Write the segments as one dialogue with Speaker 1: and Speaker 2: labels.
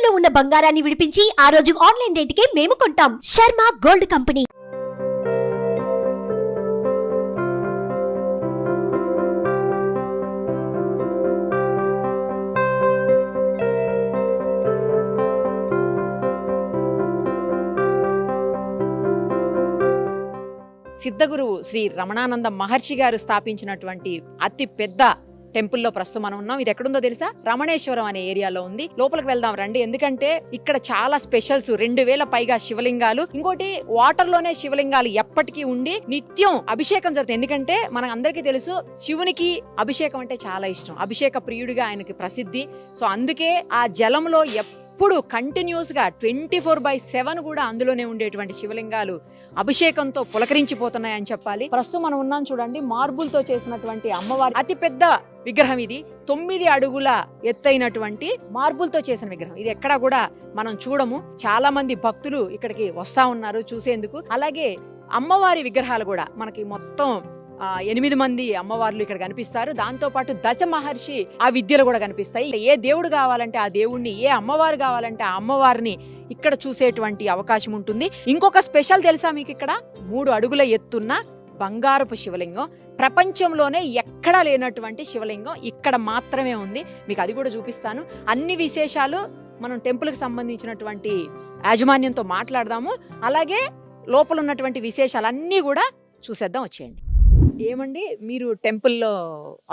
Speaker 1: తాకట్టులో ఉన్న బంగారాన్ని విడిపించి ఆ రోజు ఆన్లైన్ రేటుకే మేము కొంటాం. Sharma gold company.
Speaker 2: సిద్ధగురువు శ్రీ రమణానంద మహర్షి గారు స్థాపించినటువంటి అతి పెద్ద టెంపుల్లో ప్రస్తుతం మనం ఉన్నాం. ఇది ఎక్కడుందో తెలుసా? రమణేశ్వరం అనే ఏరియాలో ఉంది. లోపలికి వెళ్దాం రండి. ఎందుకంటే ఇక్కడ చాలా స్పెషల్స్, 2000 పైగా శివలింగాలు, ఇంకోటి వాటర్ లోనే శివలింగాలు ఎప్పటికీ ఉండి నిత్యం అభిషేకం జరుగుతుంది. ఎందుకంటే మన అందరికీ తెలుసు శివునికి అభిషేకం అంటే చాలా ఇష్టం. అభిషేక ప్రియుడిగా ఆయనకి ప్రసిద్ధి. సో అందుకే ఆ జలంలో ఇప్పుడు కంటిన్యూస్ గా 24/7 కూడా అందులోనే ఉండేటువంటి శివలింగాలు అభిషేకంతో పులకరించిపోతున్నాయని చెప్పాలి. ప్రస్తుతం మనం ఉన్నాం చూడండి, మార్బుల్ తో చేసినటువంటి అమ్మవారి అతి పెద్ద విగ్రహం ఇది. 9 అడుగుల ఎత్తైనటువంటి మార్బుల్ తో చేసిన విగ్రహం. ఇది ఎక్కడా కూడా మనం చూడము. చాలా మంది భక్తులు ఇక్కడికి వస్తా ఉన్నారు చూసేందుకు. అలాగే అమ్మవారి విగ్రహాలు కూడా మనకి మొత్తం 8 మంది అమ్మవార్లు ఇక్కడ కనిపిస్తారు. దాంతో పాటు దశ మహర్షి ఆ విద్యలు కూడా కనిపిస్తాయి. ఏ దేవుడు కావాలంటే ఆ దేవుణ్ణి, ఏ అమ్మవారు కావాలంటే ఆ అమ్మవారిని ఇక్కడ చూసేటువంటి అవకాశం ఉంటుంది. ఇంకొక స్పెషల్ తెలుసా మీకు? ఇక్కడ 3 అడుగుల ఎత్తున్న బంగారపు శివలింగం. ప్రపంచంలోనే ఎక్కడా లేనటువంటి శివలింగం ఇక్కడ మాత్రమే ఉంది. మీకు అది కూడా చూపిస్తాను. అన్ని విశేషాలు మనం టెంపుల్కి సంబంధించినటువంటి యాజమాన్యంతో మాట్లాడదాము. అలాగే లోపల ఉన్నటువంటి విశేషాలన్నీ కూడా చూసేద్దాం. వచ్చేయండి. ఏమండి, మీరు టెంపుల్లో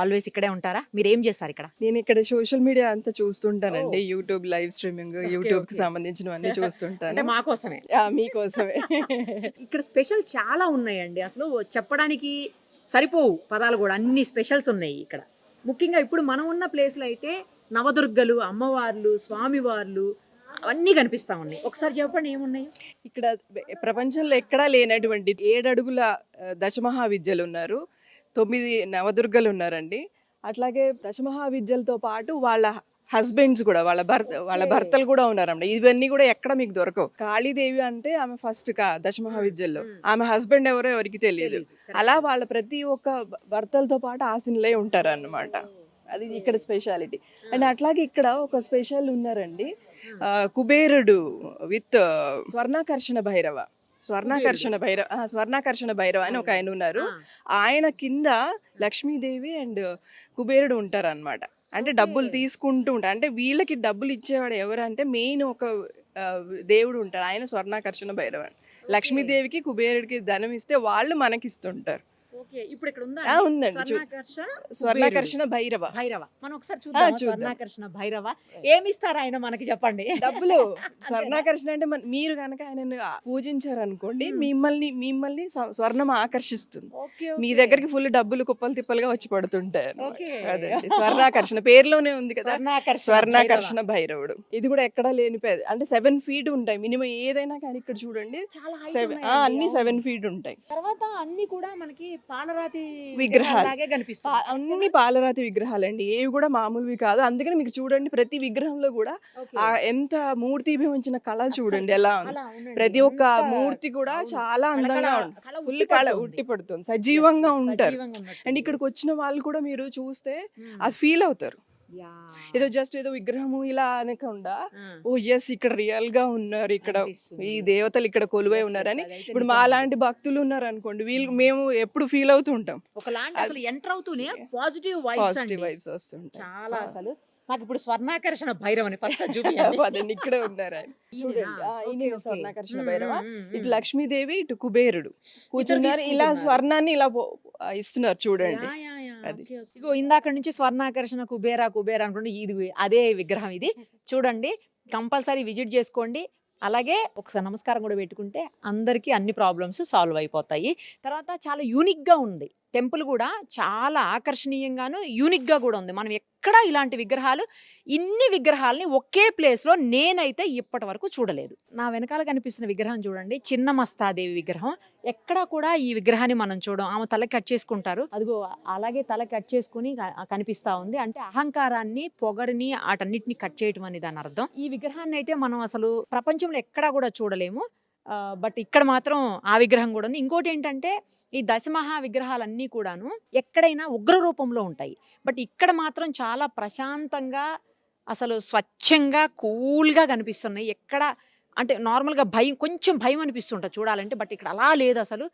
Speaker 2: ఆల్వేస్ ఇక్కడే ఉంటారా? మీరు ఏం చేస్తారు ఇక్కడ?
Speaker 3: నేను ఇక్కడ సోషల్ మీడియా అంతా చూస్తుంటానండి. యూట్యూబ్ లైవ్ స్ట్రీమింగ్, యూట్యూబ్ కి సంబంధించినవన్నీ చూస్తుంటాను.
Speaker 2: మాకోసమే,
Speaker 3: మీకోసమే.
Speaker 2: ఇక్కడ స్పెషల్ చాలా ఉన్నాయండి. అసలు చెప్పడానికి సరిపోవు పదాలు కూడా. అన్ని స్పెషల్స్ ఉన్నాయి ఇక్కడ. ముఖ్యంగా ఇప్పుడు మనం ఉన్న ప్లేస్లో అయితే నవదుర్గలు, అమ్మవార్లు, స్వామివార్లు అవన్నీ కనిపిస్తా ఉన్నాయి. ఒకసారి చెప్పండి ఏమున్నాయి
Speaker 3: ఇక్కడ? ప్రపంచంలో ఎక్కడా లేనటువంటి 7 అడుగుల దశమహావిద్యలు ఉన్నారు, 9 నవదుర్గలు ఉన్నారండి. అట్లాగే దశమహావిద్యలతో పాటు వాళ్ళ హస్బెండ్స్ కూడా, వాళ్ళ భర్తలు కూడా ఉన్నారండి. ఇవన్నీ కూడా ఎక్కడ మీకు దొరకవు. కాళీదేవి అంటే ఆమె ఫస్ట్ దశమహావిద్యల్లో, ఆమె హస్బెండ్ ఎవరో ఎవరికి తెలియదు. అలా వాళ్ళ ప్రతి ఒక్క భర్తలతో పాటు ఆశీనులై ఉంటారు అన్నమాట. అది ఇక్కడ స్పెషాలిటీ. అండ్ అట్లాగే ఇక్కడ ఒక స్పెషల్ ఉన్నారండి, కుబేరుడు విత్ స్వర్ణాకర్షణ భైరవ. స్వర్ణాకర్షణ భైరవ అని ఒక ఆయన ఉన్నారు. ఆయన కింద లక్ష్మీదేవి అండ్ కుబేరుడు ఉంటారు అన్నమాట. అంటే డబ్బులు తీసుకుంటూ ఉంటారు. అంటే వీళ్ళకి డబ్బులు ఇచ్చేవాడు ఎవరంటే మెయిన్ ఒక దేవుడు ఉంటాడు, ఆయన స్వర్ణాకర్షణ భైరవ. లక్ష్మీదేవికి కుబేరుడికి ధనం ఇస్తే వాళ్ళు మనకిస్తుంటారు.
Speaker 2: ఇప్పుడు ఇక్కడ
Speaker 3: ఉందండి స్వర్ణాకర్షణ భైరవ.
Speaker 2: మనం ఒకసారి చూద్దాం. స్వర్ణాకర్షణ భైరవ ఏమిస్తారు ఆయన మనకి? చెప్పండి.
Speaker 3: డబ్బులు. స్వర్ణాకర్షణ అంటే మీరు కనుక ఆయన పూజించారనుకోండి, మిమ్మల్ని స్వర్ణం ఆకర్షిస్తుంది. మీ దగ్గరికి ఫుల్ డబ్బులు కుప్పలు తిప్పలుగా వచ్చి పడుతుంటాయి. అదండి స్వర్ణాకర్షణ, పేరులోనే ఉంది కదా, స్వర్ణాకర్షణ భైరవుడు. ఇది కూడా ఎక్కడా లేని అంటే 7 feet ఉంటాయి మినిమం ఏదైనా కానీ. ఇక్కడ చూడండి అన్ని 7 feet ఉంటాయి.
Speaker 2: తర్వాత అన్ని కూడా మనకి పాలరాతి
Speaker 3: విగ్రహాలు, అన్ని పాలరాతి విగ్రహాలండి. ఏవి కూడా మామూలువి కాదు. అందుకని మీకు చూడండి ప్రతి విగ్రహంలో కూడా ఎంత మూర్తిభించిన కళ చూడండి ఎలా ఉంది. ప్రతి ఒక్క మూర్తి కూడా చాలా అందంగా ఫుల్ కళ ఉట్టి పడుతుంది, సజీవంగా ఉంటారు. అండ్ ఇక్కడికి వచ్చిన వాళ్ళు కూడా మీరు చూస్తే అది ఫీల్ అవుతారు. ఏదో విగ్రహము ఇలా అనకుండా, ఓ ఎస్ ఇక్కడ రియల్ గా ఉన్నారు, ఇక్కడ ఈ దేవతలు ఇక్కడ కొలువై ఉన్నారని. ఇప్పుడు మా లాంటి భక్తులు ఉన్నారు అనుకోండి, మేము ఎప్పుడు ఫీల్ అవుతూ ఉంటాం.
Speaker 2: పాజిటివ్
Speaker 3: వైబ్స్ వస్తుంటాయి
Speaker 2: చాలా. అసలు నాకు ఇప్పుడు స్వర్ణాకర్షణ భైరవని
Speaker 3: పదండి ఇక్కడ ఉన్నారు ఆయన. చూడండి స్వర్ణాకర్షణ భైరవ. ఇటు లక్ష్మీదేవి, ఇటు కుబేరుడు కూర్చున్నారు. ఇలా స్వర్ణాన్ని ఇలా ఇస్తున్నారు చూడండి.
Speaker 2: ఇగో ఇందాక నుంచి స్వర్ణాకర్షణ కుబేరా అనుకోండి, ఇది అదే విగ్రహం. ఇది చూడండి, కంపల్సరీ విజిట్ చేసుకోండి. అలాగే ఒకసారి నమస్కారం కూడా పెట్టుకుంటే అందరికీ అన్ని ప్రాబ్లమ్స్ సాల్వ్ అయిపోతాయి. తర్వాత చాలా యూనిక్గా ఉంది టెంపుల్ కూడా, చాలా ఆకర్షణీయంగాను యూనిక్గా కూడా ఉంది. మనం ఎక్కడా ఇలాంటి విగ్రహాలు, ఇన్ని విగ్రహాలని ఒకే ప్లేస్లో నేనైతే ఇప్పటి వరకు చూడలేదు. నా వెనకాల కనిపిస్తున్న విగ్రహం చూడండి, చిన్న మస్తాదేవి విగ్రహం. ఎక్కడా కూడా ఈ విగ్రహాన్ని మనం చూడం. ఆమె తల కట్ చేసుకుంటారు, అదిగో అలాగే తల కట్ చేసుకుని కనిపిస్తా ఉంది. అంటే అహంకారాన్ని, పొగరిని, వాటన్నిటిని కట్ చేయటం అని దాని అర్థం. ఈ విగ్రహాన్ని అయితే మనం అసలు ప్రపంచంలో ఎక్కడా కూడా చూడలేము. బట్ ఇక్కడ మాత్రం ఆ విగ్రహం కూడా ఉంది. ఇంకోటి ఏంటంటే ఈ దశమహా విగ్రహాలన్నీ కూడాను ఎక్కడైనా ఉగ్ర రూపంలో ఉంటాయి. బట్ ఇక్కడ మాత్రం చాలా ప్రశాంతంగా అసలు స్వచ్ఛంగా కూల్గా కనిపిస్తున్నాయి. ఎక్కడ అంటే నార్మల్గా భయం, కొంచెం భయం అనిపిస్తుంటుంది చూడాలంటే, బట్ ఇక్కడ అలా లేదు. అసలు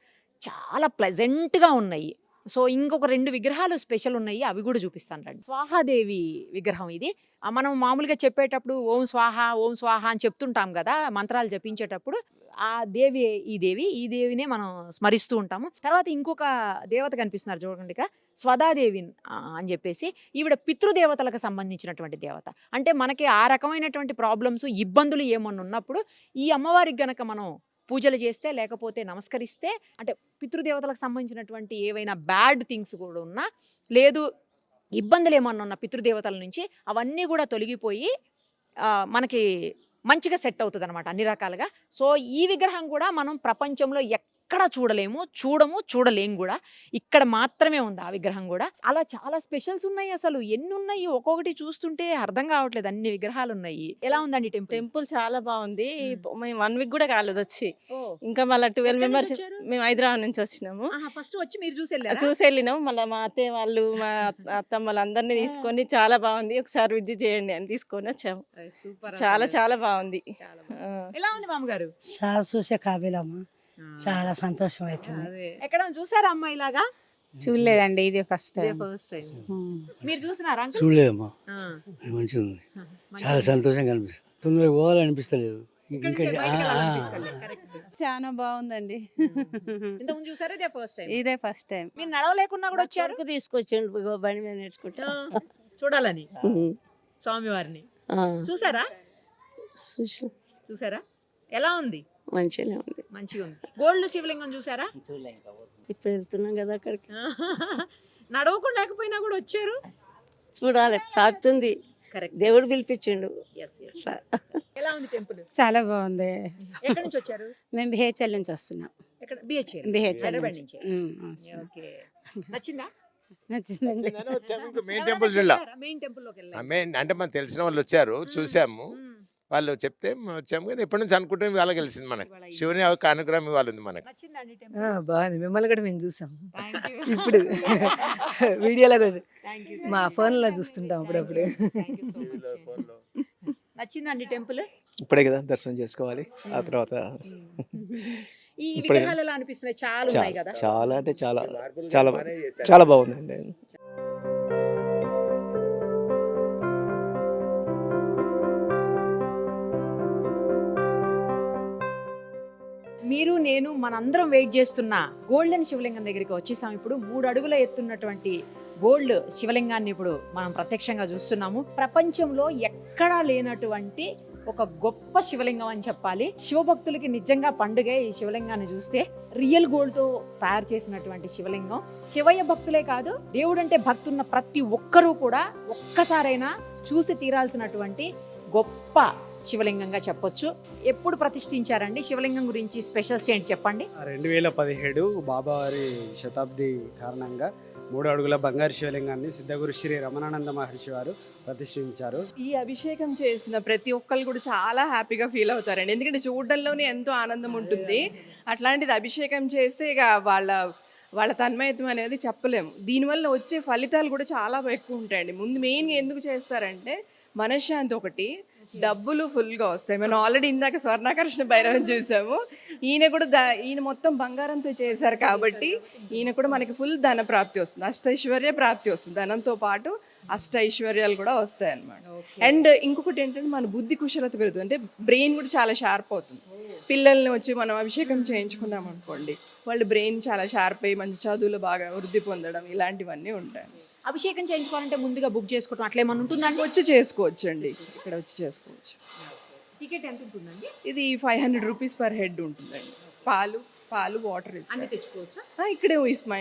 Speaker 2: చాలా ప్లెజెంట్గా ఉన్నాయి. సో ఇంకొక 2 విగ్రహాలు స్పెషల్ ఉన్నాయి, అవి కూడా చూపిస్తాను రండి. స్వాహాదేవి విగ్రహం ఇది. మనం మామూలుగా చెప్పేటప్పుడు ఓం స్వాహ ఓం స్వాహ అని చెప్తుంటాం కదా మంత్రాలు జపించేటప్పుడు. ఆ దేవి ఈ దేవినే మనం స్మరిస్తూ ఉంటాము. తర్వాత ఇంకొక దేవత కనిపిస్తున్నారు చూడండి ఇక్కడ, స్వదాదేవి అని చెప్పేసి. ఈవిడ పితృదేవతలకు సంబంధించినటువంటి దేవత. అంటే మనకి ఆ రకమైనటువంటి ప్రాబ్లమ్స్, ఇబ్బందులు ఏమన్నా ఉన్నప్పుడు ఈ అమ్మవారికి గనక మనం పూజలు చేస్తే, లేకపోతే నమస్కరిస్తే, అంటే పితృదేవతలకు సంబంధించినటువంటి ఏవైనా బ్యాడ్ థింగ్స్ కూడా ఉన్నా, లేదు ఇబ్బందులు ఏమన్నా ఉన్న పితృదేవతల నుంచి అవన్నీ కూడా తొలగిపోయి మనకి మంచిగా సెట్ అవుతుంది అనమాట అన్ని రకాలుగా. సో ఈ విగ్రహం కూడా మనం ప్రపంచంలో ఎక్కడ చూడలేము కూడా. ఇక్కడ మాత్రమే ఉంది ఆ విగ్రహం కూడా. అలా చాలా స్పెషల్స్ ఉన్నాయి. అసలు ఎన్ని ఉన్నాయి, ఒక్కొక్కటి చూస్తుంటే అర్థం కావట్లేదు, అన్ని విగ్రహాలు ఉన్నాయి. ఎలా ఉందండి టెంపుల్?
Speaker 4: టెంపుల్ చాలా బాగుంది. మేము 1 వీక్ కూడా కాలేదు వచ్చి.
Speaker 2: ఓ,
Speaker 4: ఇంకా మళ్ళీ 12
Speaker 2: ఎక్కడి నుంచి
Speaker 4: మెంబర్స్.
Speaker 2: వచ్చారు?
Speaker 4: మేము హైదరాబాద్ నుంచి వచ్చినాము.
Speaker 2: ఫస్ట్ వచ్చి మీరు చూసి వెళ్ళారా?
Speaker 4: చూసి వెళ్ళినాము. మళ్ళీ మా అత్తయ్య వాళ్ళు, మా అత్తమ్మ వాళ్ళందరినీ తీసుకొని చాలా బాగుంది, ఒకసారి విజిట్ చేయండి అని తీసుకొని వచ్చాము.
Speaker 2: సూపర్.
Speaker 4: చాలా చాలా బాగుంది. ఆ.
Speaker 2: ఎలా ఉంది మామగారు?
Speaker 5: చాలా చూసే కాబీలమ్మ, చాలా సంతోషం అవుతుంది.
Speaker 2: ఎక్కడ చూసారా అమ్మ ఇలాగా?
Speaker 6: చూడలేదండి, ఇది ఫస్ట్ టైం.
Speaker 2: First time. మీరు చూసినారా అంకుల్?
Speaker 7: చూడలేదమ్మా,
Speaker 2: ఆ,
Speaker 7: మంచిగా ఉంది,
Speaker 2: మంచిగా
Speaker 7: చాలా సంతోషంగా అనిపిస్తుంది. తొందరగా పోవాలనిపిస్తలేదు.
Speaker 2: ఇక్కడి
Speaker 7: ఇంకా
Speaker 2: నుంచే బయటికి వెళ్ళాలనిపిస్తలే. Correct.
Speaker 6: చాలా బాగుందండి.
Speaker 2: ఇంతకుముందు చూసారా? ఇదే ఫస్ట్ టైం.
Speaker 6: ఇదే ఫస్ట్ టైం.
Speaker 2: మీరు నడవలేకున్నా కూడా వచ్చారు
Speaker 4: తీసుకొచ్చిండు బండి మీద నేర్చుకుంటా.
Speaker 2: చూడాలని స్వామివారిని. చూసారా? చూసారా ఎలా ఉంది?
Speaker 4: మంచిగానే ఉంది.
Speaker 2: మంచిగా ఉంది. గోల్డ్ శివలింగం చూసారా?
Speaker 4: ఇప్పుడు వెళ్తున్నాం కదా అక్కడికి,
Speaker 2: నడవకుండా లేకపోయినా కూడా వచ్చారు.
Speaker 4: చూడాలి, సాగుతుంది.
Speaker 2: కరెక్ట్.
Speaker 4: దేవుడు పిలిపించిండు.
Speaker 2: ఎలా ఉంది టెంపుల్?
Speaker 6: చాలా బాగుంది.
Speaker 2: ఎక్కడి నుంచి వచ్చారు?
Speaker 6: మేము బిహెచ్ఎల్ నుంచి వస్తున్నాం.
Speaker 2: ఎక్కడ? బిహెచ్ఎల్.
Speaker 6: బిహెచ్ఎల్
Speaker 2: హైదరాబాద్
Speaker 6: నుంచి.
Speaker 2: నుంచి. ఓకే. నచ్చిందా?
Speaker 6: నచ్చిందండి.
Speaker 8: మెయిన్ టెంపుల్ జిల్లా
Speaker 2: మెయిన్ టెంపుల్ లోకి వెళ్ళారు.
Speaker 8: మెయిన్ అంటే మనకు తెలిసిన వాళ్ళు వచ్చారు, చూసాము. వాళ్ళు చెప్తే వచ్చాము, కానీ ఎప్పటి నుంచి అనుకుంటే వాళ్ళకి తెలిసింది మనకి. శివుని ఒక అనుగ్రహం ఇవ్వాలి ఉంది మనకి.
Speaker 2: నచ్చిందండి టెంపుల్?
Speaker 9: బాగుంది. మిమ్మల్ని కూడా మేము చూసాం
Speaker 2: Thank you.
Speaker 9: ఇప్పుడు వీడియోలో కూడా
Speaker 2: Thank you.
Speaker 9: మా ఫోన్లో చూస్తుంటాం అప్పుడప్పుడు.
Speaker 2: Thank you so much. నచ్చిందండి టెంపుల్?
Speaker 10: ఇప్పుడే కదా దర్శనం చేసుకోవాలి, ఆ తర్వాత
Speaker 2: ఈ
Speaker 10: ఇప్పుడే.
Speaker 2: విగ్రహాలు ఎలా అనిపిస్తున్నాయి? చాలా ఉన్నాయి కదా.
Speaker 10: చాలా అంటే చాలా చాలా చాలా బాగుందండి.
Speaker 2: మీరు నేను మనందరం వెయిట్ చేస్తున్న గోల్డెన్ శివలింగం దగ్గరికి వచ్చేసాం. ఇప్పుడు 3 అడుగుల ఎత్తున్నటువంటి గోల్డ్ శివలింగాన్ని ఇప్పుడు మనం ప్రత్యక్షంగా చూస్తున్నాము. ప్రపంచంలో ఎక్కడా లేనటువంటి ఒక గొప్ప శివలింగం అని చెప్పాలి. శివభక్తులకి నిజంగా పండుగే ఈ శివలింగాన్ని చూస్తే. రియల్ గోల్డ్ తో తయారు చేసినటువంటి శివలింగం. శివయ్య భక్తులే కాదు, దేవుడు అంటే భక్తున్న ప్రతి ఒక్కరూ కూడా ఒక్కసారైనా చూసి తీరాల్సినటువంటి గొప్ప శివలింగంగా చెప్పొచ్చు. ఎప్పుడు ప్రతిష్ఠించారండి శివలింగం గురించి స్పెషల్స్ ఏంటి చెప్పండి?
Speaker 11: 2017 బాబావారి శతాబ్ది కారణంగా 3 అడుగుల బంగారు శివలింగాన్ని సిద్ధగురు శ్రీ రమణానంద మహర్షి వారు ప్రతిష్ఠించారు.
Speaker 3: ఈ అభిషేకం చేసిన ప్రతి ఒక్కళ్ళు కూడా చాలా హ్యాపీగా ఫీల్ అవుతారండి, ఎందుకంటే చూడడంలోనే ఎంతో ఆనందం ఉంటుంది. అట్లాంటిది అభిషేకం చేస్తే ఇక వాళ్ళ తన్మయత్వం అనేది చెప్పలేము. దీనివల్ల వచ్చే ఫలితాలు కూడా చాలా ఎక్కువ ఉంటాయండి. ముందు మెయిన్గా ఎందుకు చేస్తారంటే మనశ్శాంతి ఒకటి, డబ్బులు ఫుల్గా వస్తాయి. మనం ఆల్రెడీ ఇందాక స్వర్ణాకర్షణ భైరవం చూసాము. ఈయన కూడా ఈయన మొత్తం బంగారంతో చేశారు కాబట్టి ఈయన కూడా మనకి ఫుల్ ధన ప్రాప్తి వస్తుంది, అష్టైశ్వర్య ప్రాప్తి వస్తుంది. ధనంతో పాటు అష్టైశ్వర్యాలు కూడా వస్తాయి అన్నమాట. అండ్ ఇంకొకటి ఏంటంటే మన బుద్ధి కుశలత పెరుగుతుంది, అంటే బ్రెయిన్ కూడా చాలా షార్ప్ అవుతుంది. పిల్లల్ని వచ్చి మనం అభిషేకం చేయించుకున్నాం అనుకోండి, వాళ్ళ బ్రెయిన్ చాలా షార్ప్ అయ్యి మంచి చదువులు బాగా వృద్ధి పొందడం ఇలాంటివన్నీ ఉంటాయి.
Speaker 2: అభిషేకం చేయించుకోవాలంటే ముందుగా బుక్ చేసుకోవడం అట్లా ఏమన్నా ఉంటుందండి?
Speaker 3: వచ్చి చేసుకోవచ్చు అండి, ఇక్కడ వచ్చి చేసుకోవచ్చు.
Speaker 2: టికెట్ ఎంత ఉంటుందండి?
Speaker 3: ఇది 500 రూపీస్ పర్ హెడ్ ఉంటుందండి. పాలు వాటర్
Speaker 2: అన్ని
Speaker 3: ఇస్తాం.
Speaker 2: తెచ్చుకోవచ్చా?
Speaker 3: ఇక్కడే ఇస్తాం,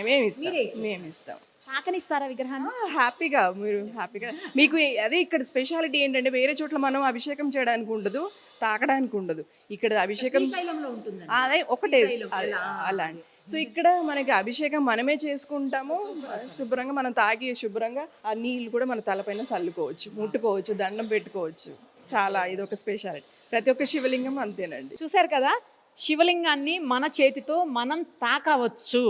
Speaker 2: మీరే
Speaker 3: మేము ఇస్తాం.
Speaker 2: తాకనిస్తారా విగ్రహాన్ని?
Speaker 3: హ్యాపీగా మీరు హ్యాపీగా. మీకు అదే ఇక్కడ స్పెషాలిటీ ఏంటంటే వేరే చోట్ల మనం అభిషేకం చేయడానికి ఉండదు, తాకడానికి ఉండదు. ఇక్కడ అభిషేకం
Speaker 2: శ్రీశైలంలో ఉంటుందండి.
Speaker 3: అదే ఒకటే
Speaker 2: శ్రీశైలం.
Speaker 3: అలాంటి. సో ఇక్కడ మనకి అభిషేకం మనమే చేసుకుంటాము, శుభ్రంగా మనం తాగి శుభ్రంగా ఆ నీళ్ళు కూడా మన తలపైన చల్లుకోవచ్చు, ముట్టుకోవచ్చు, దండం పెట్టుకోవచ్చు. చాలా ఇది ఒక స్పెషాలిటీ. ప్రతి ఒక్క శివలింగం అంతేనండి.
Speaker 2: చూశారు కదా, శివలింగాన్ని మన చేతితో మనం తాకవచ్చు.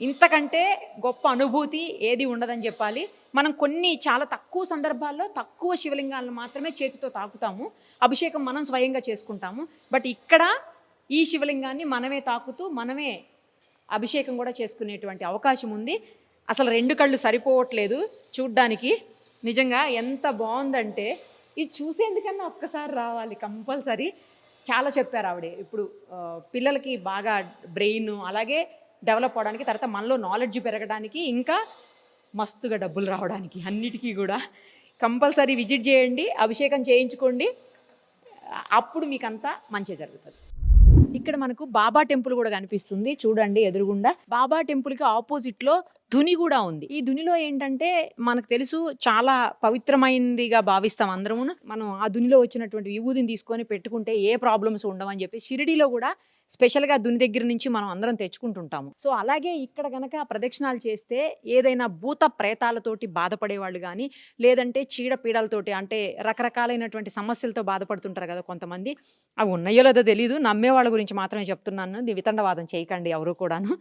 Speaker 2: ఇంతకంటే గొప్ప అనుభూతి ఏది ఉండదని చెప్పాలి. మనం కొన్ని చాలా తక్కువ సందర్భాల్లో తక్కువ శివలింగాలను మాత్రమే చేతితో తాకుతాము, అభిషేకం మనం స్వయంగా చేసుకుంటాము. బట్ ఇక్కడ ఈ శివలింగాన్ని మనమే తాకుతూ మనమే అభిషేకం కూడా చేసుకునేటువంటి అవకాశం ఉంది. అసలు 2 కళ్ళు సరిపోవట్లేదు చూడ్డానికి. నిజంగా ఎంత బాగుందంటే ఇది చూసేందుకన్నా ఒక్కసారి రావాలి కంపల్సరీ. చాలా చెప్పారు ఆవిడ. ఇప్పుడు పిల్లలకి బాగా బ్రెయిన్ అలాగే డెవలప్ అవడానికి, తర్వాత మనలో నాలెడ్జ్ పెరగడానికి, ఇంకా మస్తుగా డబ్బులు రావడానికి, అన్నిటికీ కూడా కంపల్సరీ విజిట్ చేయండి, అభిషేకం చేయించుకోండి. అప్పుడు మీకంతా మంచి జరుగుతుంది. ఇక్కడ మనకు బాబా టెంపుల్ కూడా కనిపిస్తుంది చూడండి ఎదురుగుండా. బాబా టెంపుల్కి ఆపోజిట్లో ధుని కూడా ఉంది. ఈ ధునిలో ఏంటంటే మనకు తెలుసు చాలా పవిత్రమైనదిగా భావిస్తాం అందరము. మనం ఆ ధునిలో వచ్చినటువంటి విభూతిని తీసుకొని పెట్టుకుంటే ఏ ప్రాబ్లమ్స్ ఉండవని చెప్పి షిరిడీలో కూడా స్పెషల్గా ధుని దగ్గర నుంచి మనం అందరం తెచ్చుకుంటుంటాము. సో అలాగే ఇక్కడ కనుక ప్రదక్షిణాలు చేస్తే ఏదైనా భూత ప్రేతాలతోటి బాధపడేవాళ్ళు కానీ, లేదంటే చీడపీడలతోటి అంటే రకరకాలైనటువంటి సమస్యలతో బాధపడుతుంటారు కదా కొంతమంది, అవి ఉన్నాయో లేదో తెలియదు, నమ్మే వాళ్ళ గురించి మాత్రమే చెప్తున్నాను, వితండవాదం చేయకండి ఎవరు కూడాను.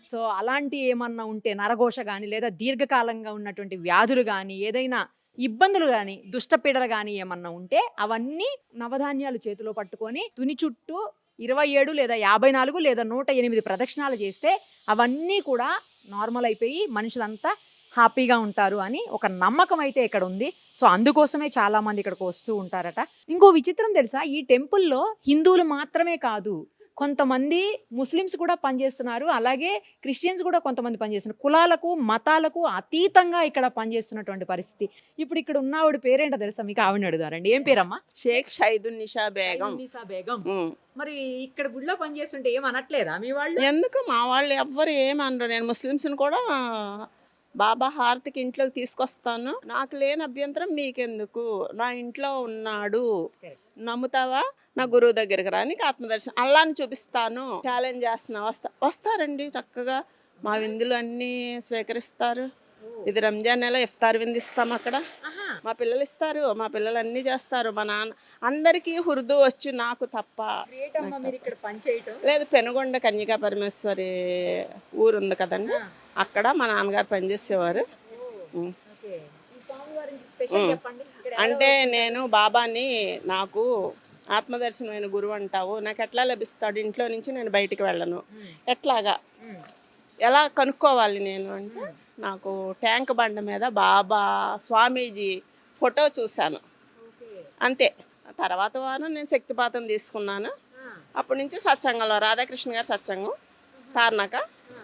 Speaker 2: సో అలాంటి ఏమన్నా ఉంటే నరఘోష కానీ, లేదా దీర్ఘకాలంగా ఉన్నటువంటి వ్యాధులు కానీ, ఏదైనా ఇబ్బందులు కానీ, దుష్టపీడలు కానీ ఏమన్నా ఉంటే అవన్నీ నవధాన్యాలు చేతిలో పట్టుకొని తుని చుట్టూ 27 లేదా 54 లేదా 108 ప్రదక్షిణాలు చేస్తే అవన్నీ కూడా నార్మల్ అయిపోయి మనుషులంతా హ్యాపీగా ఉంటారు అని ఒక నమ్మకం అయితే ఇక్కడ ఉంది. సో అందుకోసమే చాలా మంది ఇక్కడికి వస్తూ ఉంటారట. ఇంకో విచిత్రం తెలుసా, ఈ టెంపుల్లో హిందువులు మాత్రమే కాదు, కొంతమంది ముస్లిమ్స్ కూడా పనిచేస్తున్నారు, అలాగే క్రిస్టియన్స్ కూడా కొంతమంది పనిచేస్తున్నారు. కులాలకు మతాలకు అతీతంగా ఇక్కడ పనిచేస్తున్నటువంటి పరిస్థితి. ఇప్పుడు ఇక్కడ ఉన్న ఆవిడ పేరేంటో తెలుసా మీకు? ఆవిడని అడుగుదారండి. ఏం పేరమ్మా?
Speaker 4: షేక్ షైదున్నిషా బేగం.
Speaker 2: నిసా బేగం. మరి ఇక్కడ గుడిలో పనిచేస్తుంటే ఏమనట్లేదా మీ వాళ్ళు?
Speaker 4: ఎందుకు మా వాళ్ళు ఎవ్వరు ఏమనరు. నేను ముస్లిమ్స్ని కూడా బాబా హారతికి ఇంట్లోకి తీసుకొస్తాను, నాకు లేని అభ్యంతరం మీకెందుకు, నా ఇంట్లో ఉన్నాడు, నమ్ముతావా, నా గురువు దగ్గరికి రా, నీకు ఆత్మదర్శనం అల్లాని చూపిస్తాను, ఛాలెంజ్ చేస్తున్నా, వస్తారండి చక్కగా. మా విందులు అన్నీ స్వీకరిస్తారు. ఇది రంజాన్ నెల ఇఫ్తార్ విందు ఇస్తాం అక్కడ, మా పిల్లలు ఇస్తారు, మా పిల్లలు అన్నీ చేస్తారు. మా నాన్న అందరికీ ఉర్దూ వచ్చు, నాకు తప్ప. లేదు, పెనుగొండ కన్యకా పరమేశ్వరి ఊరు ఉంది కదండి, అక్కడ మా నాన్నగారు పనిచేసేవారు. అంటే నేను బాబాని, నాకు ఆత్మదర్శనమైన గురువు అంటావు, నాకు ఎట్లా లభిస్తాడు, ఇంట్లో నుంచి నేను బయటికి వెళ్ళను, ఎట్లాగా ఎలా కనుక్కోవాలి నేను అంటే, నాకు ట్యాంక్ బండ మీద బాబా స్వామీజీ ఫోటో చూశాను అంతే. తర్వాత వారం నేను శక్తిపాతం తీసుకున్నాను. అప్పటి నుంచి సత్సంగంలో రాధాకృష్ణ గారు సత్సంగం తార్నాక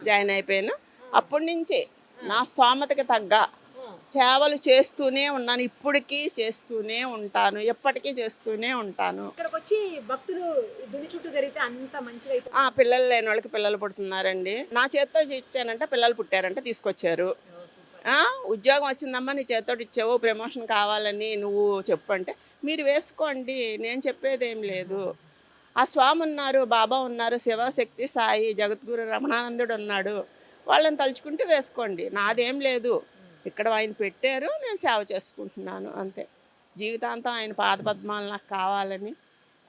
Speaker 4: జాయిన్ అయిపోయాను. అప్పటి నుంచి నా స్తోమతకి తగ్గ సేవలు చేస్తూనే ఉన్నాను, ఇప్పటికీ చేస్తూనే ఉంటాను, ఎప్పటికీ చేస్తూనే ఉంటాను. పిల్లలు లేని వాళ్ళకి పిల్లలు పుడుతున్నారండి. నా చేత్తో ఇచ్చానంటే పిల్లలు పుట్టారంటే తీసుకొచ్చారు. ఉద్యోగం వచ్చిందమ్మా నీ చేత్తో ఇచ్చావు, ప్రమోషన్ కావాలని నువ్వు చెప్పు అంటే మీరు వేసుకోండి, నేను చెప్పేదేం లేదు. ఆ స్వామి ఉన్నారు, బాబా ఉన్నారు, శివశక్తి సాయి జగద్గురు రమణానందుడు ఉన్నాడు, వాళ్ళని తలుచుకుంటే వేసుకోండి, నాదేం లేదు. ఇక్కడ ఆయన పెట్టారు, నేను సేవ చేసుకుంటున్నాను అంతే. జీవితాంతం ఆయన పాదపద్మాలు నాకు కావాలని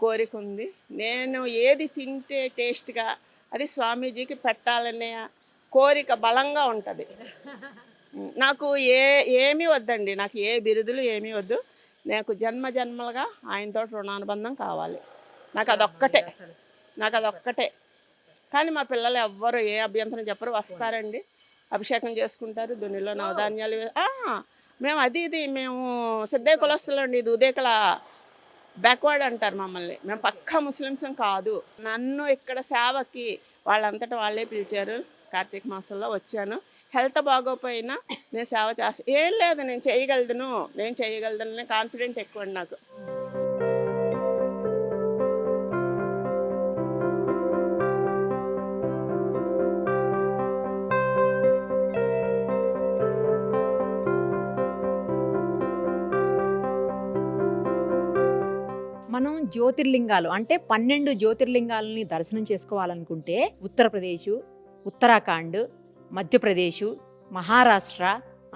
Speaker 4: కోరిక ఉంది. నేను ఏది తింటే టేస్ట్గా అది స్వామీజీకి పెట్టాలనే కోరిక బలంగా ఉంటుంది. నాకు ఏమీ వద్దండి, నాకు ఏ బిరుదులు ఏమీ వద్దు. నాకు జన్మ జన్మలుగా ఆయనతో రుణానుబంధం కావాలి, నాకు అదొక్కటే. కానీ మా పిల్లలు ఎవ్వరు ఏ అభ్యంతరం చెప్పరు, వస్తారండి, అభిషేకం చేసుకుంటారు, దునిలో నవధాన్యాలు. మేము మేము సిద్ధయ్య కులస్తులు అండి, ఇది ఉదేకల బ్యాక్వర్డ్ అంటారు మమ్మల్ని, మేము పక్కా ముస్లిమ్స్ కాదు. నన్ను ఇక్కడ సేవకి వాళ్ళంతటా వాళ్ళే పిలిచారు, కార్తీక మాసంలో వచ్చాను. హెల్త్ బాగోపోయినా నేను సేవ చేస్తాను, ఏం లేదు నేను చేయగలను కాన్ఫిడెంట్ ఎక్కువ అండి నాకు.
Speaker 2: మనం జ్యోతిర్లింగాలు అంటే 12 జ్యోతిర్లింగాలని దర్శనం చేసుకోవాలనుకుంటే ఉత్తరప్రదేశ్, ఉత్తరాఖండ్, మధ్యప్రదేశ్, మహారాష్ట్ర,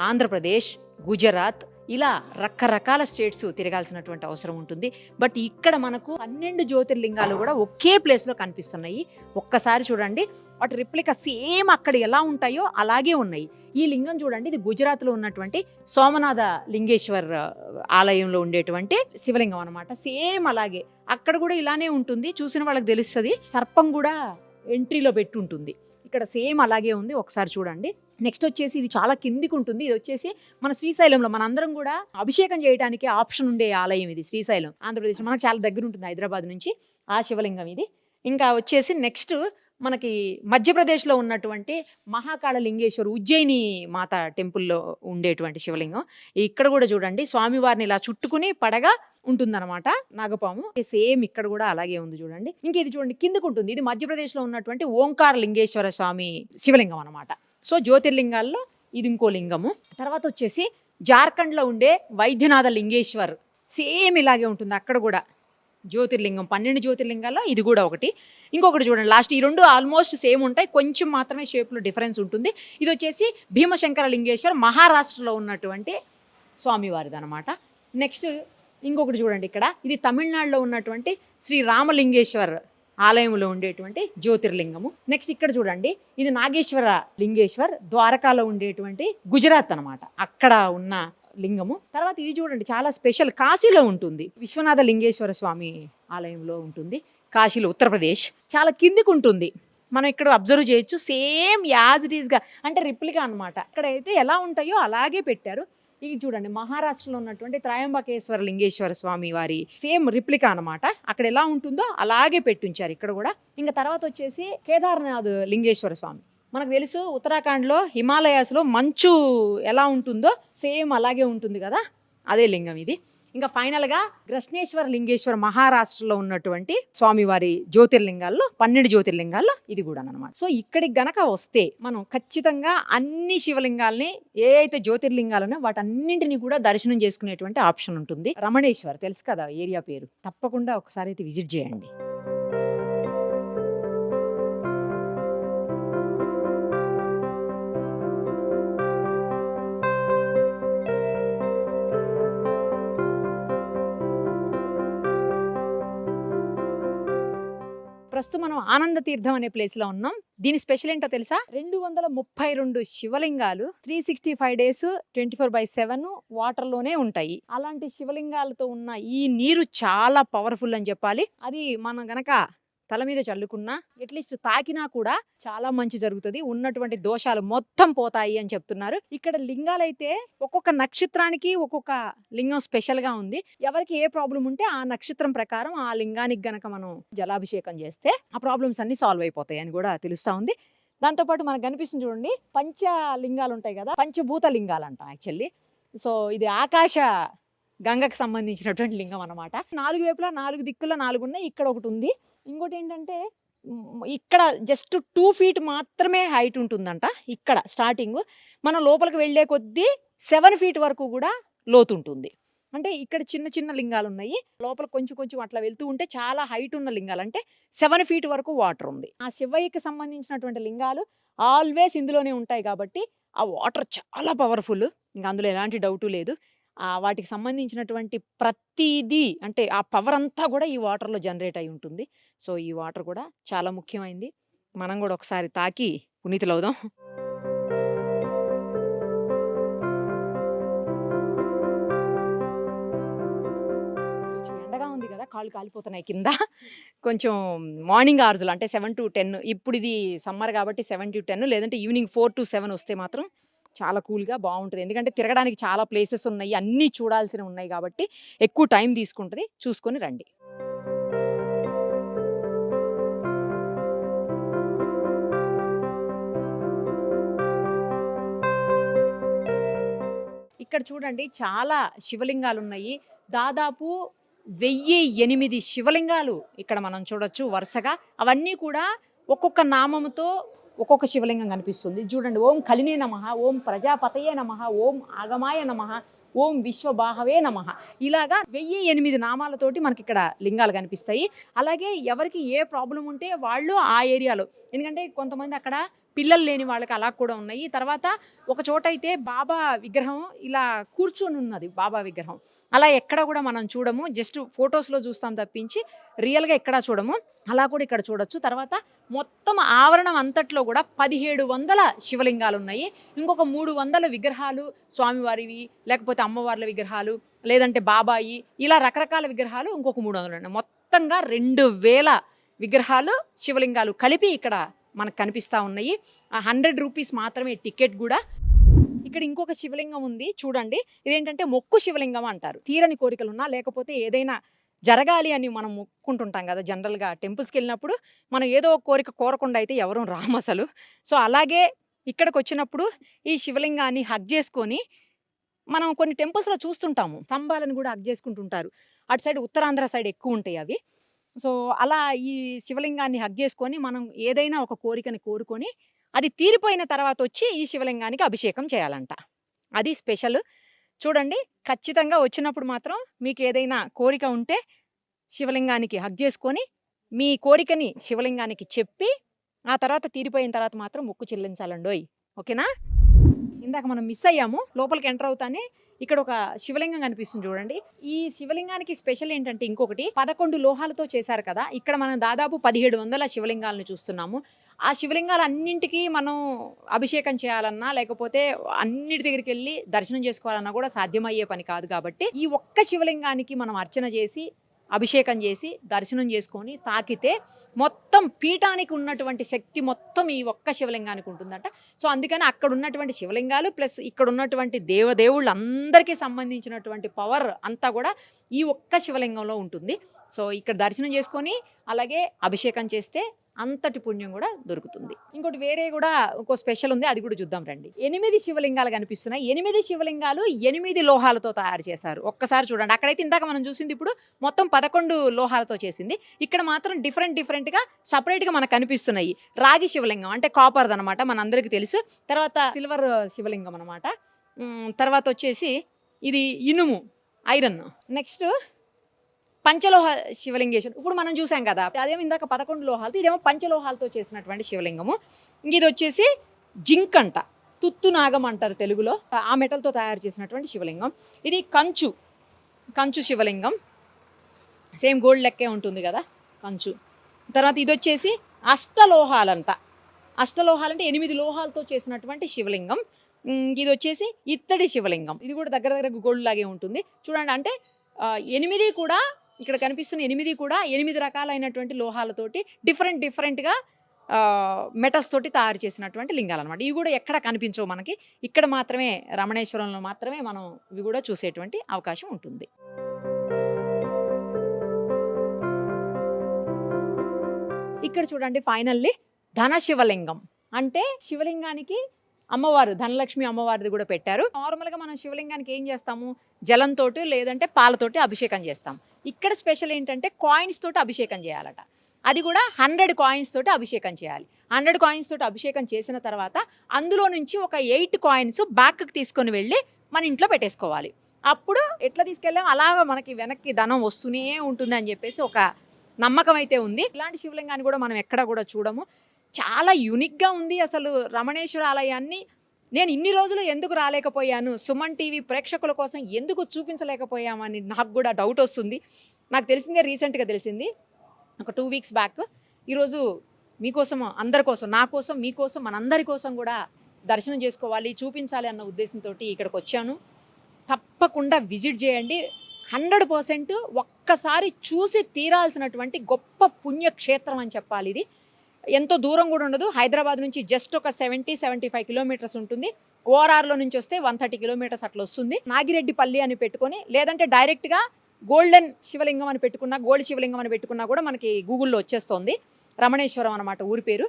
Speaker 2: ఆంధ్రప్రదేశ్, గుజరాత్ ఇలా రకరకాల స్టేట్స్ తిరగాల్సినటువంటి అవసరం ఉంటుంది. బట్ ఇక్కడ మనకు 12 జ్యోతిర్లింగాలు కూడా ఒకే ప్లేస్లో కనిపిస్తున్నాయి. ఒక్కసారి చూడండి, వాటి రిప్లికా సేమ్ అక్కడ ఎలా ఉంటాయో అలాగే ఉన్నాయి. ఈ లింగం చూడండి, ఇది గుజరాత్లో ఉన్నటువంటి సోమనాథ లింగేశ్వర్ ఆలయంలో ఉండేటువంటి శివలింగం అనమాట. సేమ్ అలాగే అక్కడ కూడా ఇలానే ఉంటుంది. చూసిన వాళ్ళకి తెలుస్తుంది. సర్పం కూడా ఎంట్రీలో పెట్టి ఉంటుంది. ఇక్కడ సేమ్ అలాగే ఉంది. ఒకసారి చూడండి. నెక్స్ట్ వచ్చేసి ఇది చాలా కిందికి ఉంటుంది. ఇది వచ్చేసి మన శ్రీశైలంలో మనందరం కూడా అభిషేకం చేయడానికి ఆప్షన్ ఉండే ఆలయం ఇది. శ్రీశైలం ఆంధ్రప్రదేశ్ మనకు చాలా దగ్గర ఉంటుంది, హైదరాబాద్ నుంచి. ఆ శివలింగం ఇది. ఇంకా వచ్చేసి నెక్స్ట్ మనకి మధ్యప్రదేశ్లో ఉన్నటువంటి మహాకాళ లింగేశ్వర్ ఉజ్జయిని మాత టెంపుల్లో ఉండేటువంటి శివలింగం. ఇక్కడ కూడా చూడండి, స్వామివారిని ఇలా చుట్టుకుని పడగా ఉంటుందన్నమాట నాగపాము. సేమ్ ఇక్కడ కూడా అలాగే ఉంది చూడండి. ఇంక ఇది చూడండి కిందకు ఉంటుంది. ఇది మధ్యప్రదేశ్లో ఉన్నటువంటి ఓంకార లింగేశ్వర స్వామి శివలింగం అనమాట. సో జ్యోతిర్లింగాల్లో ఇది ఇంకో లింగము. తర్వాత వచ్చేసి జార్ఖండ్లో ఉండే వైద్యనాథ లింగేశ్వర్ సేమ్ ఇలాగే ఉంటుంది. అక్కడ కూడా జ్యోతిర్లింగం, 12 జ్యోతిర్లింగాల్లో ఇది కూడా ఒకటి. ఇంకొకటి చూడండి, లాస్ట్ ఈ రెండు ఆల్మోస్ట్ సేమ్ ఉంటాయి, కొంచెం మాత్రమే షేప్లో డిఫరెన్స్ ఉంటుంది. ఇది వచ్చేసి భీమశంకర లింగేశ్వర్ మహారాష్ట్రలో ఉన్నటువంటి స్వామివారిది అనమాట. నెక్స్ట్ ఇంకొకటి చూడండి, ఇక్కడ ఇది తమిళనాడులో ఉన్నటువంటి శ్రీ రామలింగేశ్వర్ ఆలయంలో ఉండేటువంటి జ్యోతిర్లింగము. నెక్స్ట్ ఇక్కడ చూడండి, ఇది నాగేశ్వర లింగేశ్వర్ ద్వారకాలో ఉండేటువంటి గుజరాత్ అనమాట, అక్కడ ఉన్న లింగము. తర్వాత ఇది చూడండి, చాలా స్పెషల్, కాశీలో ఉంటుంది. విశ్వనాథ లింగేశ్వర స్వామి ఆలయంలో ఉంటుంది, కాశీలో, ఉత్తరప్రదేశ్. చాలా కిందికి ఉంటుంది. మనం ఇక్కడ అబ్జర్వ్ చేయొచ్చు. సేమ్ యాజ్ ఇట్ ఈస్గా, అంటే రిప్లికా అనమాట. అక్కడైతే ఎలా ఉంటాయో అలాగే పెట్టారు. ఇది చూడండి, మహారాష్ట్రలో ఉన్నటువంటి త్రయంబకేశ్వర లింగేశ్వర స్వామి వారి సేమ్ రిప్లికా అనమాట. అక్కడ ఎలా ఉంటుందో అలాగే పెట్టించారు ఇక్కడ కూడా. ఇంకా తర్వాత వచ్చేసి కేదార్నాథ్ లింగేశ్వర స్వామి. మనకు తెలుసు ఉత్తరాఖండ్లో హిమాలయాస్లో మంచు ఎలా ఉంటుందో సేమ్ అలాగే ఉంటుంది కదా, అదే లింగం ఇది. ఇంకా ఫైనల్గా కృష్ణేశ్వర లింగేశ్వర మహారాష్ట్రలో ఉన్నటువంటి స్వామివారి జ్యోతిర్లింగాల్లో 12 జ్యోతిర్లింగాల్లో ఇది కూడా అనమాట. సో ఇక్కడికి గనక వస్తే మనం ఖచ్చితంగా అన్ని శివలింగాల్ని, ఏ అయితే జ్యోతిర్లింగాలనో వాటన్నింటినీ కూడా దర్శనం చేసుకునేటువంటి ఆప్షన్ ఉంటుంది. రమణేశ్వర్ తెలుసు కదా ఏరియా పేరు, తప్పకుండా ఒకసారి అయితే విజిట్ చేయండి. ప్రస్తుతం మనం ఆనంద తీర్థం అనే ప్లేస్ లో ఉన్నాం. దీని స్పెషల్ ఏంటో తెలుసా? 232 శివలింగాలు 365 days 24/7 వాటర్ లోనే ఉంటాయి. అలాంటి శివలింగాలతో ఉన్న ఈ నీరు చాలా పవర్ఫుల్ అని చెప్పాలి. అది మనం గనక తల మీద చల్లుకున్నా, అట్లీస్ట్ తాకినా కూడా చాలా మంచి జరుగుతుంది. ఉన్నటువంటి దోషాలు మొత్తం పోతాయి అని చెప్తున్నారు. ఇక్కడ లింగాలైతే ఒక్కొక్క నక్షత్రానికి ఒక్కొక్క లింగం స్పెషల్ గా ఉంది. ఎవరికి ఏ ప్రాబ్లం ఉంటే ఆ నక్షత్రం ప్రకారం ఆ లింగానికి గనక మనం జలాభిషేకం చేస్తే ఆ ప్రాబ్లమ్స్ అన్ని సాల్వ్ అయిపోతాయి అని కూడా తెలుస్తా ఉంది. దాంతోపాటు మనకు కనిపిస్తుంది చూడండి, పంచలింగాలు ఉంటాయి కదా, పంచభూత లింగాలు అంటాం యాక్చువల్లీ. సో ఇది ఆకాశ గంగకు సంబంధించినటువంటి లింగం అనమాట. 4 వైపులా 4 దిక్కుల్లో 4 ఉన్నాయి. ఇక్కడ ఒకటి ఉంది. ఇంకోటి ఏంటంటే ఇక్కడ జస్ట్ 2 feet మాత్రమే హైట్ ఉంటుందంట. ఇక్కడ స్టార్టింగ్ మనం లోపలికి వెళ్ళే కొద్దీ 7 feet వరకు కూడా లోతు ఉంటుంది. అంటే ఇక్కడ చిన్న చిన్న లింగాలు ఉన్నాయి, లోపల కొంచెం కొంచెం అట్లా వెళ్తూ ఉంటే చాలా హైట్ ఉన్న లింగాలు, అంటే 7 feet వరకు వాటర్ ఉంది. ఆ శివయ్యకి సంబంధించినటువంటి లింగాలు ఆల్వేస్ ఇందులోనే ఉంటాయి కాబట్టి ఆ వాటర్ చాలా పవర్ఫుల్, ఇంకా అందులో ఎలాంటి డౌటు లేదు. వాటికి సంబంధించినటువంటి ప్రతిదీ, అంటే ఆ పవర్ అంతా కూడా ఈ వాటర్లో జనరేట్ అయి ఉంటుంది. సో ఈ వాటర్ కూడా చాలా ముఖ్యమైంది. మనం కూడా ఒకసారి తాకి పునీతులవుదాం. కొంచెం ఎండగా ఉంది కదా, కాళ్ళు కాలిపోతున్నాయి కింద. కొంచెం మార్నింగ్ అవర్స్లో అంటే 7 to 10, ఇప్పుడు ఇది సమ్మర్ కాబట్టి 7 to 10, లేదంటే ఈవినింగ్ 4 to 7 వస్తే మాత్రం చాలా కూల్గా బాగుంటుంది. ఎందుకంటే తిరగడానికి చాలా ప్లేసెస్ ఉన్నాయి, అన్నీ చూడాల్సినవి ఉన్నాయి కాబట్టి ఎక్కువ టైం తీసుకుంటుంది. చూసుకొని రండి. ఇక్కడ చూడండి, చాలా శివలింగాలు ఉన్నాయి. దాదాపు 1008 శివలింగాలు ఇక్కడ మనం చూడొచ్చు వరుసగా. అవన్నీ కూడా ఒక్కొక్క నామముతో ఒక్కొక్క శివలింగం కనిపిస్తుంది. చూడండి, ఓం కలినే నమః, ఓం ప్రజాపతయే నమః, ఓం ఆగమాయ నమః, ఓం విశ్వబాహవే నమః. ఇలాగా 1008 నామాలతోటి మనకి ఇక్కడ లింగాలు కనిపిస్తాయి. అలాగే ఎవరికి ఏ ప్రాబ్లం ఉంటే వాళ్ళు ఆ ఏరియాలో, ఎందుకంటే కొంతమంది అక్కడ పిల్లలు లేని వాళ్ళకి అలా కూడా ఉన్నాయి. తర్వాత ఒక చోట అయితే బాబా విగ్రహం ఇలా కూర్చొని ఉన్నది, బాబా విగ్రహం. అలా ఎక్కడ కూడా మనం చూడము, జస్ట్ ఫొటోస్లో చూస్తాం తప్పించి రియల్గా ఎక్కడా చూడము. అలా కూడా ఇక్కడ చూడొచ్చు. తర్వాత మొత్తం ఆవరణం అంతట్లో కూడా 1700 శివలింగాలు ఉన్నాయి. ఇంకొక 300 విగ్రహాలు స్వామివారివి, లేకపోతే అమ్మవార్ల విగ్రహాలు, లేదంటే బాబాయి, ఇలా రకరకాల విగ్రహాలు ఇంకొక 300 ఉన్నాయి. మొత్తంగా 2000 విగ్రహాలు శివలింగాలు కలిపి ఇక్కడ మనకు కనిపిస్తూ ఉన్నాయి. 100 రూపీస్ మాత్రమే టికెట్ కూడా. ఇక్కడ ఇంకొక శివలింగం ఉంది చూడండి. ఇదేంటంటే మొక్కు శివలింగం అంటారు. తీరని కోరికలున్నా లేకపోతే ఏదైనా జరగాలి అని మనం మొక్కుంటుంటాం కదా, జనరల్గా టెంపుల్స్కి వెళ్ళినప్పుడు మనం ఏదో ఒక కోరిక కోరకుండా అయితే ఎవరూ రాము అసలు. సో అలాగే ఇక్కడికి వచ్చినప్పుడు ఈ శివలింగాన్ని హగ్ చేసుకొని మనం కొన్ని టెంపుల్స్లో చూస్తుంటాము, స్తంభాలను కూడా హగ్ చేసుకుంటుంటారు. అటు సైడ్ ఉత్తరాంధ్ర సైడ్ ఎక్కువ ఉంటాయి అవి. సో అలా ఈ శివలింగాన్ని హగ్ చేసుకొని మనం ఏదైనా ఒక కోరికని కోరుకొని అది తీరిపోయిన తర్వాత వచ్చి ఈ శివలింగానికి అభిషేకం చేయాలంట. అది స్పెషల్. చూడండి, ఖచ్చితంగా వచ్చినప్పుడు మాత్రం మీకు ఏదైనా కోరిక ఉంటే శివలింగానికి హగ్ చేసుకొని మీ కోరికని శివలింగానికి చెప్పి ఆ తర్వాత తీరిపోయిన తర్వాత మాత్రం మొక్కు చెల్లించాలండోయ్. ఓకేనా? ఇందాక మనం మిస్ అయ్యాము. లోపలికి ఎంటర్ అవుతానే ఇక్కడ ఒక శివలింగం కనిపిస్తుంది చూడండి. ఈ శివలింగానికి స్పెషల్ ఏంటంటే ఇంకొకటి 11 లోహాలతో చేశారు కదా. ఇక్కడ మనం దాదాపు 1700 శివలింగాలను చూస్తున్నాము. ఆ శివలింగాలు అన్నింటికి మనం అభిషేకం చేయాలన్నా లేకపోతే అన్నిటి దగ్గరికి వెళ్ళి దర్శనం చేసుకోవాలన్నా కూడా సాధ్యమయ్యే పని కాదు. కాబట్టి ఈ ఒక్క శివలింగానికి మనం అర్చన చేసి అభిషేకం చేసి దర్శనం చేసుకొని తాకితే మొత్తం పీఠానికి ఉన్నటువంటి శక్తి మొత్తం ఈ ఒక్క శివలింగానికి ఉంటుందట. సో అందుకని అక్కడ ఉన్నటువంటి శివలింగాలు ప్లస్ ఇక్కడ ఉన్నటువంటి దేవదేవుళ్ళు అందరికీ సంబంధించినటువంటి పవర్ అంతా కూడా ఈ ఒక్క శివలింగంలో ఉంటుంది. సో ఇక్కడ దర్శనం చేసుకొని అలాగే అభిషేకం చేస్తే అంతటి పుణ్యం కూడా దొరుకుతుంది. ఇంకోటి వేరే కూడా ఒక స్పెషల్ ఉంది, అది కూడా చూద్దాం రండి. 8 శివలింగాలు కనిపిస్తున్నాయి. 8 శివలింగాలు 8 లోహాలతో తయారు చేశారు. ఒక్కసారి చూడండి. అక్కడైతే ఇందాక మనం చూసింది ఇప్పుడు మొత్తం 11 లోహాలతో చేసింది. ఇక్కడ మాత్రం డిఫరెంట్గా సపరేట్గా మనకు కనిపిస్తున్నాయి. రాగి శివలింగం అంటే కాపర్ది అనమాట, మనందరికీ తెలుసు. తర్వాత సిల్వర్ శివలింగం అనమాట. తర్వాత వచ్చేసి ఇది ఇనుము, ఐరన్. నెక్స్ట్ పంచలోహ శివలింగేశ్వరం ఇప్పుడు మనం చూసాం కదా, అదేమో ఇందాక 11 లోహాలతో, ఇదేమో పంచలోహాలతో చేసినటువంటి శివలింగము. ఇది వచ్చేసి జింక్ అంట, తుత్తు నాగం అంటారు తెలుగులో, ఆ మెటల్తో తయారు చేసినటువంటి శివలింగం. ఇది కంచు శివలింగం, సేమ్ గోల్డ్ లెక్కే ఉంటుంది కదా కంచు. తర్వాత ఇది వచ్చేసి అష్టలోహాలంట. అష్టలోహాలంటే 8 లోహాలతో చేసినటువంటి శివలింగం. ఇది వచ్చేసి ఇత్తడి శివలింగం. ఇది కూడా దగ్గర గోల్డ్ లాగే ఉంటుంది చూడండి. అంటే 8 కూడా ఇక్కడ కనిపిస్తున్న 8 కూడా 8 రకాలైనటువంటి లోహాలతోటి డిఫరెంట్గా మెటల్స్ తోటి తయారు చేసినటువంటి లింగాలు అనమాట. ఇవి కూడా ఎక్కడ కనిపించవు మనకి, ఇక్కడ మాత్రమే రమణేశ్వరంలో మాత్రమే మనం ఇవి కూడా చూసేటువంటి అవకాశం ఉంటుంది. ఇక్కడ చూడండి ఫైనల్లీ ధన శివలింగం. అంటే శివలింగానికి అమ్మవారు ధనలక్ష్మి అమ్మవారిది కూడా పెట్టారు. నార్మల్గా మనం శివలింగానికి ఏం చేస్తాము, జలంతో లేదంటే పాలతోటి అభిషేకం చేస్తాం. ఇక్కడ స్పెషల్ ఏంటంటే కాయిన్స్ తోటి అభిషేకం చేయాలట. అది కూడా 100 కాయిన్స్ తోటి అభిషేకం చేయాలి. 100 కాయిన్స్ తోటి అభిషేకం చేసిన తర్వాత అందులో నుంచి ఒక 8 కాయిన్స్ బ్యాక్కి తీసుకొని వెళ్ళి మన ఇంట్లో పెట్టేసుకోవాలి. అప్పుడు ఎట్లా తీసుకెళ్ళాం అలా మనకి వెనక్కి ధనం వస్తూనే ఉంటుంది అని చెప్పేసి ఒక నమ్మకం అయితే ఉంది. ఇలాంటి శివలింగాన్ని కూడా మనం ఎక్కడ కూడా చూడము. చాలా యూనిక్గా ఉంది అసలు రమణేశ్వర ఆలయాన్ని. నేను ఇన్ని రోజులు ఎందుకు రాలేకపోయాను, సుమన్ టీవీ ప్రేక్షకుల కోసం ఎందుకు చూపించలేకపోయామని నాకు కూడా డౌట్ వస్తుంది. నాకు తెలిసిందే, రీసెంట్గా తెలిసింది ఒక 2 వీక్స్ బ్యాక్. ఈరోజు మీకోసం, అందరి కోసం, నా కోసం, మీకోసం, మనందరి కోసం కూడా దర్శనం చేసుకోవాలి, చూపించాలి అన్న ఉద్దేశంతో ఇక్కడికి వచ్చాను. తప్పకుండా విజిట్ చేయండి. 100% ఒక్కసారి చూసి తీరాల్సినటువంటి గొప్ప పుణ్యక్షేత్రం అని చెప్పాలి. ఇది ఎంతో దూరం కూడా ఉండదు. హైదరాబాద్ నుంచి జస్ట్ ఒక 70-75 కిలోమీటర్స్ ఉంటుంది. ఓఆర్ఆర్లో నుంచి వస్తే 130 కిలోమీటర్స్ అట్లా వస్తుంది. నాగిరెడ్డిపల్లి అని పెట్టుకొని లేదంటే డైరెక్ట్గా గోల్డెన్ శివలింగం అని పెట్టుకున్నా, గోల్డ్ శివలింగం అని పెట్టుకున్నా కూడా మనకి గూగుల్లో వచ్చేస్తుంది. రమణేశ్వరం అనమాట ఊరి పేరు.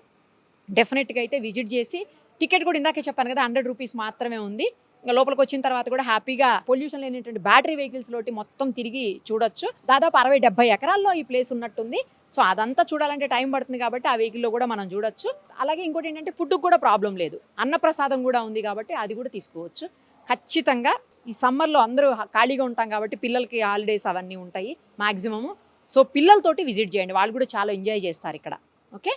Speaker 2: డెఫినెట్గా అయితే విజిట్ చేసి, టికెట్ కూడా ఇందాకే చెప్పాను కదా 100 రూపీస్ మాత్రమే ఉంది. ఇంకా లోపలికి వచ్చిన తర్వాత కూడా హ్యాపీగా పొల్యూషన్ లేనటువంటి బ్యాటరీ వెహికల్స్ లోటి మొత్తం తిరిగి చూడొచ్చు. దాదాపు 60-70 ఎకరాల్లో ఈ ప్లేస్ ఉన్నట్టుంది. సో అదంతా చూడాలంటే టైం పడుతుంది కాబట్టి ఆ వెహికల్లో కూడా మనం చూడొచ్చు. అలాగే ఇంకోటి ఏంటంటే ఫుడ్కి కూడా ప్రాబ్లం లేదు, అన్నప్రసాదం కూడా ఉంది కాబట్టి అది కూడా తీసుకోవచ్చు. ఖచ్చితంగా ఈ సమ్మర్లో అందరూ ఖాళీగా ఉంటాం కాబట్టి పిల్లలకి హాలిడేస్ అవన్నీ ఉంటాయి మ్యాక్సిమము. సో పిల్లలతోటి విజిట్ చేయండి, వాళ్ళు కూడా చాలా ఎంజాయ్ చేస్తారు ఇక్కడ. ఓకే.